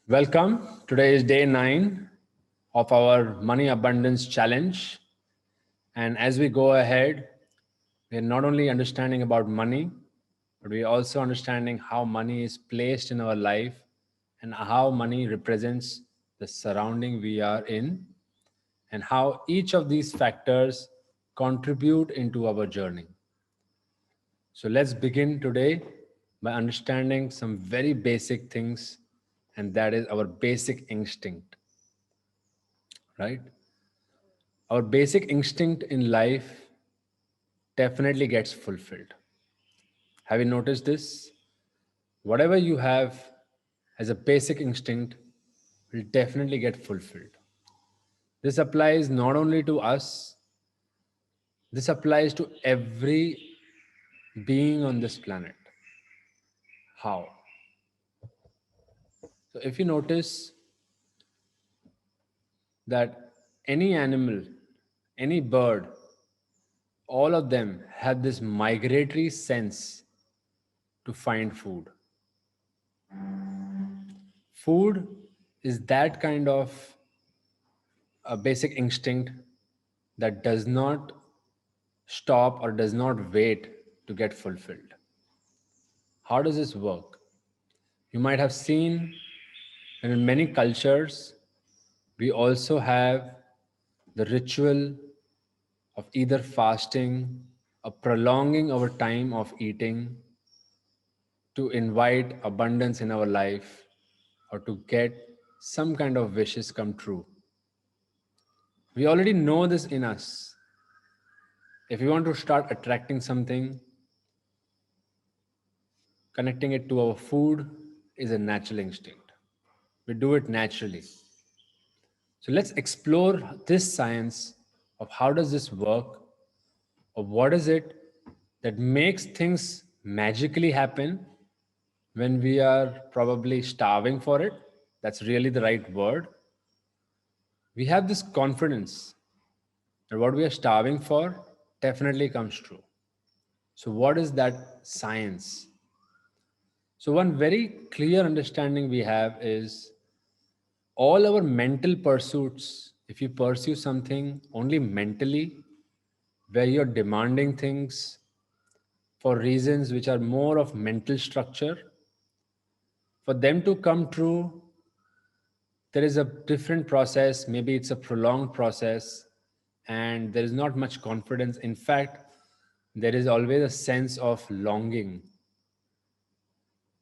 Welcome. Today is day 9 of our Money Abundance Challenge. And as we go ahead, we're not only understanding about money, but we're also understanding how money is placed in our life and how money represents the surrounding we are in and how each of these factors contribute into our journey. So let's begin today by understanding some very basic things, and that is our basic instinct, right? Our basic instinct in life definitely gets fulfilled. Have you noticed this? Whatever you have as a basic instinct will definitely get fulfilled. This applies not only to us, this applies to every being on this planet. How? So, if you notice that any animal, any bird, all of them have this migratory sense to find food. Food is that kind of a basic instinct that does not stop or does not wait to get fulfilled. How does this work? You might have seen that in many cultures, we also have the ritual of either fasting or prolonging our time of eating to invite abundance in our life or to get some kind of wishes come true. We already know this in us. If we want to start attracting something, connecting it to our food is a natural instinct. We do it naturally. So let's explore this science of how does this work, or what is it that makes things magically happen when we are probably starving for it. That's really the right word. We have this confidence that what we are starving for definitely comes true. So, what is that science? So, one very clear understanding we have is all our mental pursuits, if you pursue something only mentally, where you're demanding things for reasons which are more of mental structure, for them to come true, there is a different process. Maybe it's a prolonged process, and there is not much confidence. In fact, there is always a sense of longing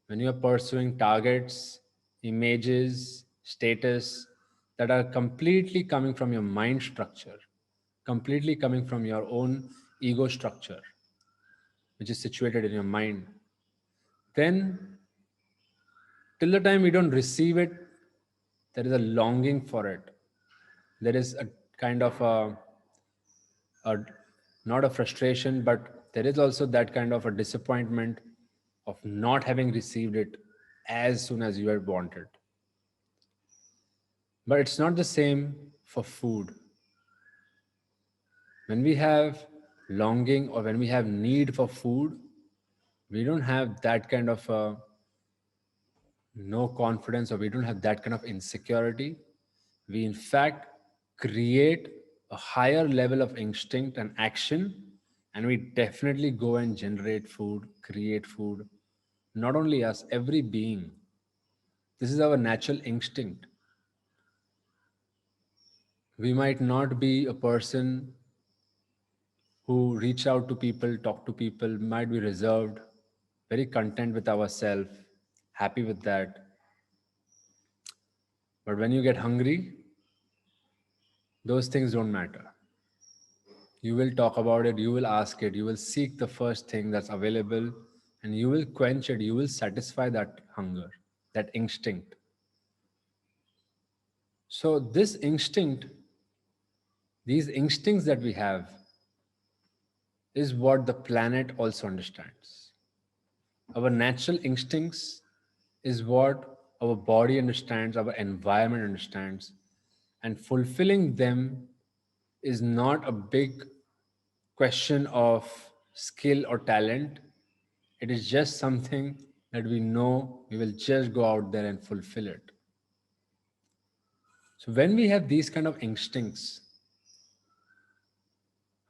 when you are pursuing targets, images, status that are completely coming from your mind structure, completely coming from your own ego structure, which is situated in your mind. Then, till the time we don't receive it, there is a longing for it. There is a kind of a not a frustration, but there is also that kind of a disappointment of not having received it as soon as you had wanted. But it's not the same for food. When we have longing or when we have need for food, we don't have that kind of no confidence, or we don't have that kind of insecurity. We, in fact, create a higher level of instinct and action, and we definitely go and generate food, create food. Not only us, every being. This is our natural instinct. We might not be a person who reach out to people, talk to people, might be reserved, very content with ourselves, happy with that. But when you get hungry, those things don't matter. You will talk about it, you will ask it, you will seek the first thing that's available, and you will quench it, you will satisfy that hunger, that instinct. So, this instinct, these instincts that we have, is what the planet also understands. Our natural instincts is what our body understands, our environment understands, and fulfilling them is not a big question of skill or talent. It is just something that we know we will just go out there and fulfill it. So when we have these kind of instincts,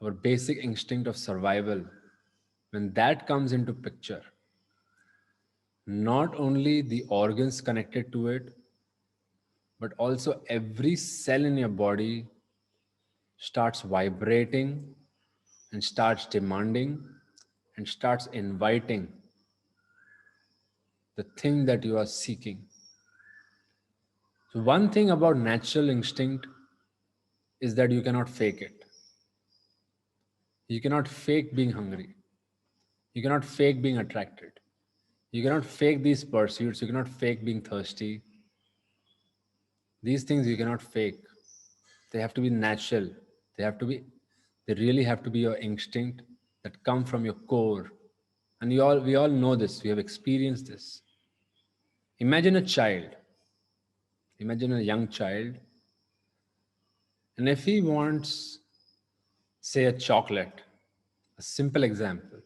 our basic instinct of survival, when that comes into picture, not only the organs connected to it, but also every cell in your body starts vibrating and starts demanding and starts inviting the thing that you are seeking. So, one thing about natural instinct is that you cannot fake it. You cannot fake being hungry. You cannot fake being attracted. You cannot fake these pursuits. You cannot fake being thirsty. These things you cannot fake. They have to be natural. They have to be, they really have to be your instinct that come from your core. And we all know this. We have experienced this. Imagine a child. Imagine a young child. And if he wants, say, a chocolate, a simple example,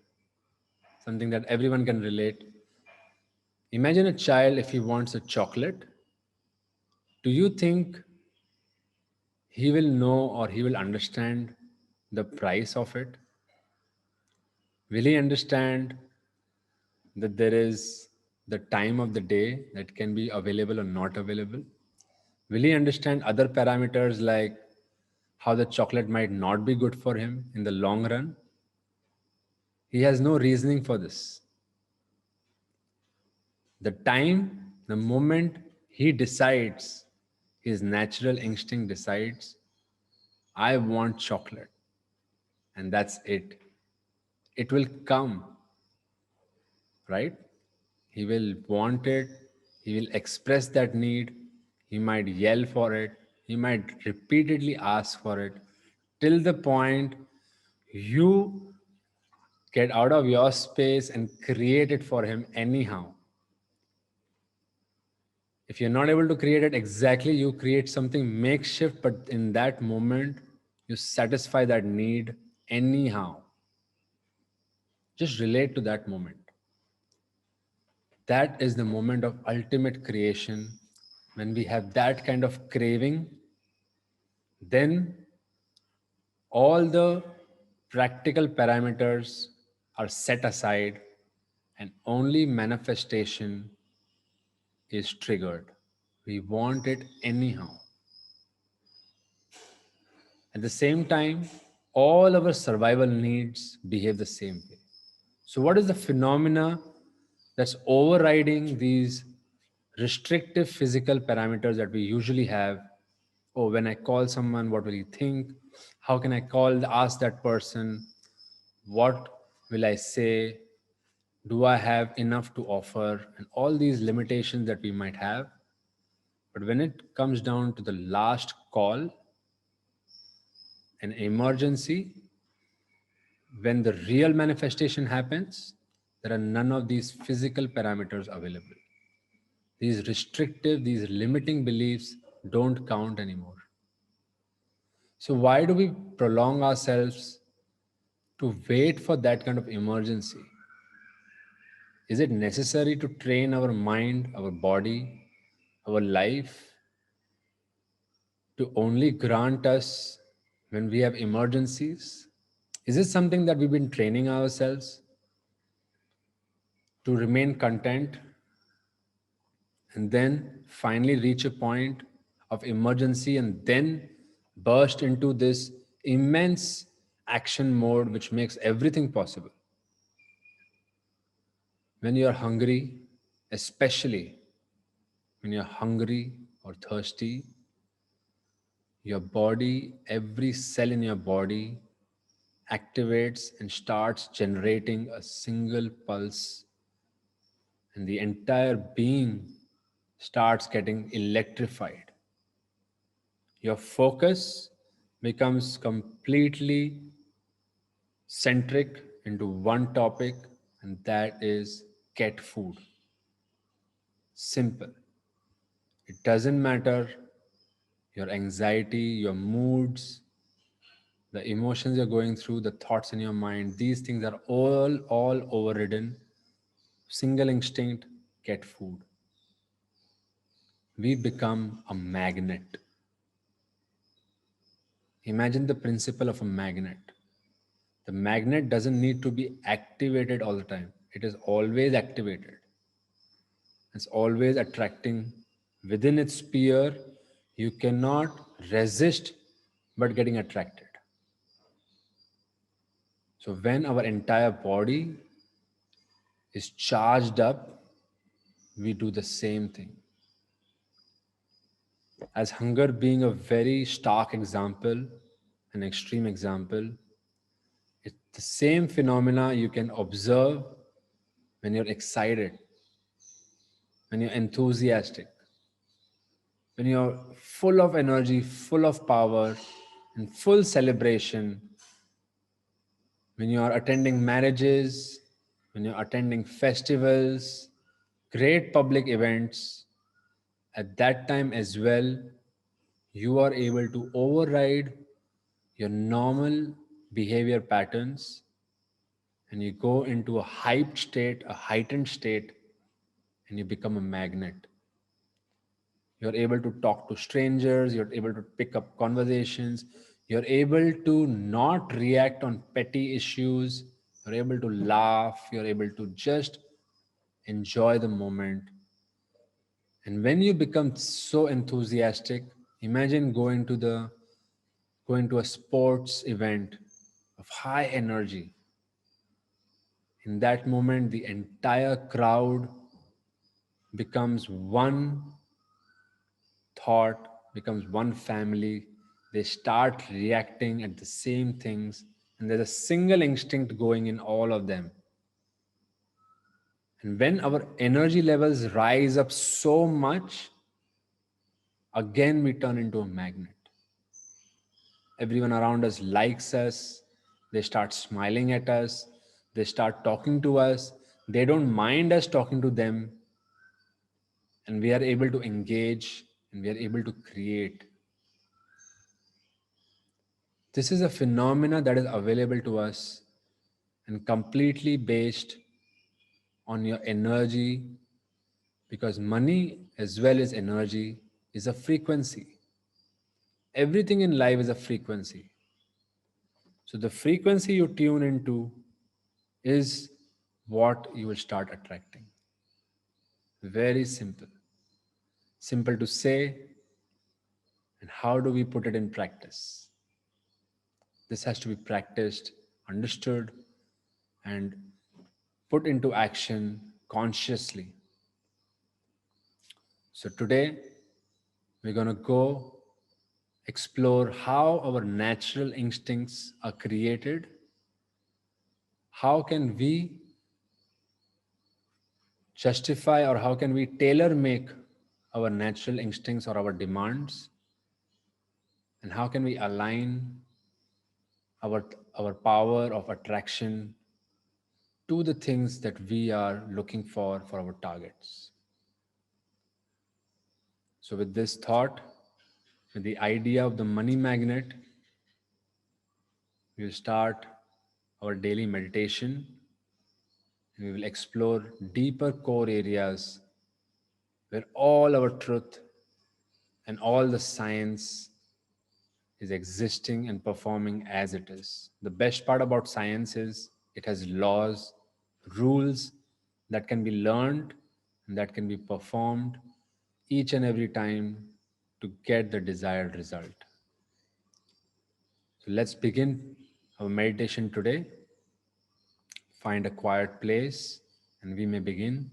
something that everyone can relate. Imagine a child if he wants a chocolate. Do you think he will know or he will understand the price of it? Will he understand that there is the time of the day that can be available or not available? Will he understand other parameters like how the chocolate might not be good for him in the long run? He has no reasoning for this. The time, the moment he decides, his natural instinct decides, I want chocolate, and that's it. It will come, right? He will want it, he will express that need, he might yell for it, he might repeatedly ask for it, till the point you get out of your space and create it for him anyhow. If you're not able to create it exactly, you create something makeshift, but in that moment, you satisfy that need anyhow. Just relate to that moment. That is the moment of ultimate creation. When we have that kind of craving, then all the practical parameters are set aside and only manifestation is triggered. We want it anyhow. At the same time, all our survival needs behave the same way. So, what is the phenomena that's overriding these restrictive physical parameters that we usually have? Oh, when I call someone, what will he think? How can I ask that person? What will I say? Do I have enough to offer? And all these limitations that we might have. But when it comes down to the last call, an emergency, when the real manifestation happens, there are none of these physical parameters available. These restrictive, these limiting beliefs don't count anymore. So, why do we prolong ourselves to wait for that kind of emergency? Is it necessary to train our mind, our body, our life to only grant us when we have emergencies? Is it something that we've been training ourselves to remain content and then finally reach a point of emergency and then burst into this immense action mode which makes everything possible? When you're hungry, especially when you're hungry or thirsty, your body, every cell in your body activates and starts generating a single pulse, and the entire being starts getting electrified. Your focus becomes completely centric into one topic, and that is get food. Simple. It doesn't matter your anxiety, your moods, the emotions you're going through, the thoughts in your mind. These things are all overridden Single instinct, get food. We become a magnet. Imagine the principle of a magnet. The magnet doesn't need to be activated all the time, it is always activated. It's always attracting within its sphere. You cannot resist but getting attracted. So, when our entire body is charged up, we do the same thing. As hunger being a very stark example, an extreme example, it's the same phenomena you can observe when you're excited, when you're enthusiastic, when you're full of energy, full of power, and full celebration, when you are attending marriages, when you're attending festivals, great public events, at that time as well, you are able to override your normal behavior patterns and you go into a hyped state, a heightened state, and you become a magnet. You're able to talk to strangers, you're able to pick up conversations, you're able to not react on petty issues, you're able to laugh, you're able to just enjoy the moment. And when you become so enthusiastic, imagine going to a sports event of high energy. In that moment, the entire crowd becomes one thought, becomes one family. They start reacting at the same things, and there's a single instinct going in all of them. And when our energy levels rise up so much, again we turn into a magnet. Everyone around us likes us, they start smiling at us, they start talking to us, they don't mind us talking to them, and we are able to engage and we are able to create. This is a phenomena that is available to us and completely based on your energy, because money as well as energy is a frequency. Everything in life is a frequency. So the frequency you tune into is what you will start attracting. Very simple. Simple to say, and how do we put it in practice? This has to be practiced, understood, and put into action consciously. So today we're going to go explore how our natural instincts are created. How can we justify or how can we tailor make our natural instincts or our demands? And how can we align our, our power of attraction to the things that we are looking for our targets? So, with this thought, with the idea of the money magnet, we will start our daily meditation and we will explore deeper core areas where all our truth and all the science is existing and performing as it is. The best part about science is it has laws, rules that can be learned and that can be performed each and every time to get the desired result. So let's begin our meditation today. Find a quiet place and we may begin.